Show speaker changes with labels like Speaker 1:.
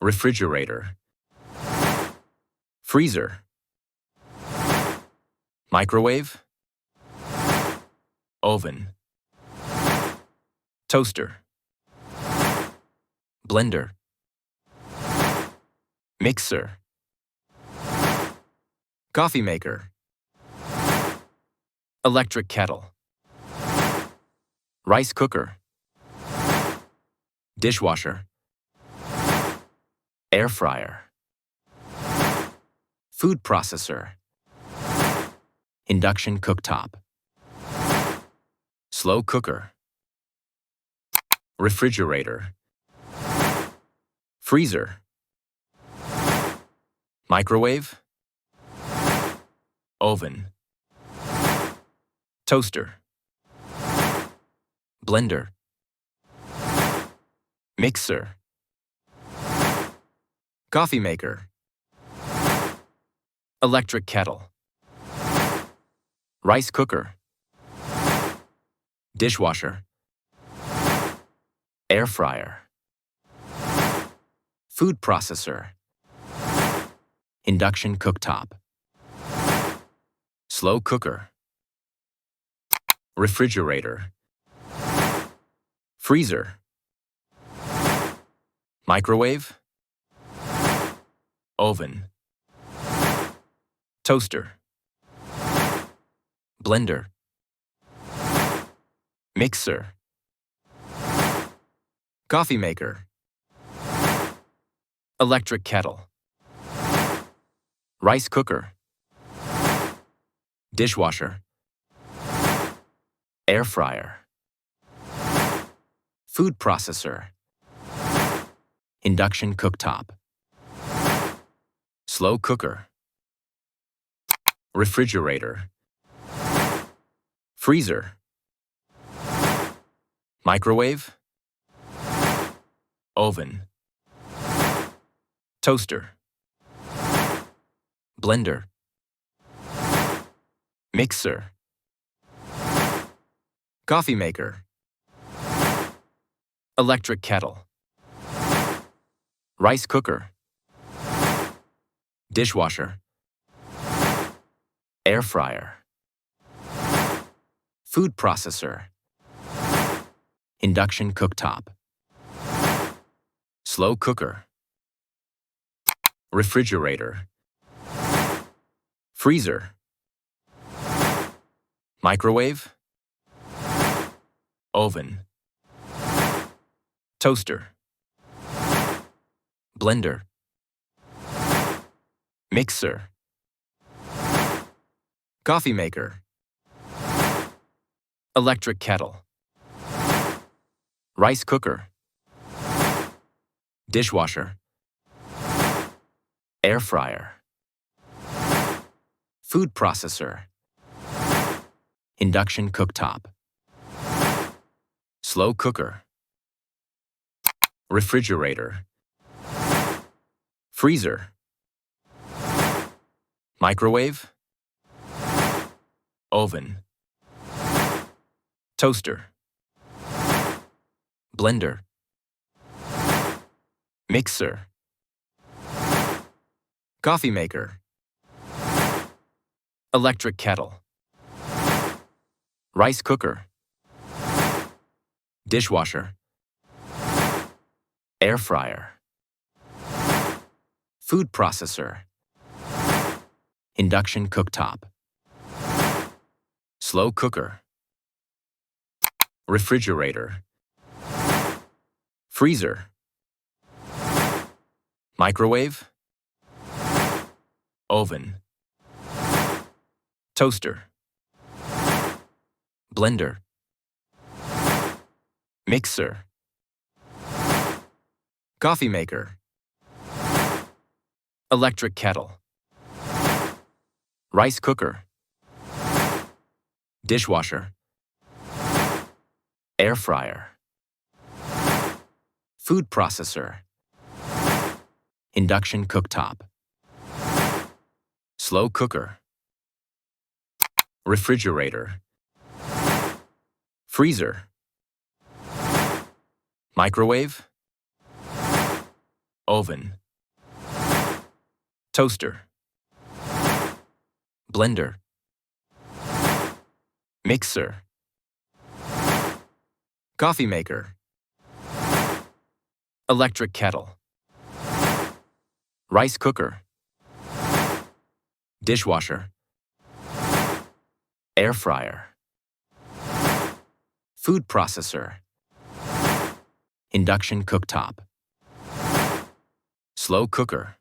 Speaker 1: refrigerator, freezer, microwave, oven, toaster, blender, mixer, coffee maker, electric kettle, rice cooker, dishwasher, air fryer, food processor, induction cooktop, slow cooker, refrigerator, freezer, microwave, oven, toaster, blender, mixer, coffee maker, electric kettle, rice cooker, dishwasher, air fryer, food processor, induction cooktop, slow cooker, refrigerator, freezer, microwave, oven, toaster, blender, mixer, coffee maker, electric kettle, rice cooker, dishwasher, air fryer, food processor, induction cooktop, slow cooker, refrigerator, freezer, microwave, oven, toaster, blender, mixer, coffee maker, electric kettle, rice cooker, dishwasher, air fryer, food processor, induction cooktop, slow cooker, refrigerator, freezer, microwave, oven, toaster, blender, mixer, coffee maker, electric kettle, rice cooker, dishwasher, air fryer, food processor, induction cooktop, slow cooker, refrigerator, freezer, microwave, oven, toaster, blender, mixer, coffee maker, electric kettle, rice cooker, dishwasher, air fryer, food processor, induction cooktop, slow cooker, refrigerator, freezer, microwave, oven, toaster, blender, mixer, coffee maker, electric kettle, rice cooker, dishwasher, air fryer, food processor, induction cooktop, slow cooker, refrigerator, freezer, microwave, oven, toaster, blender, mixer, coffee maker, electric kettle, rice cooker, dishwasher, air fryer, food processor, induction cooktop, slow cooker,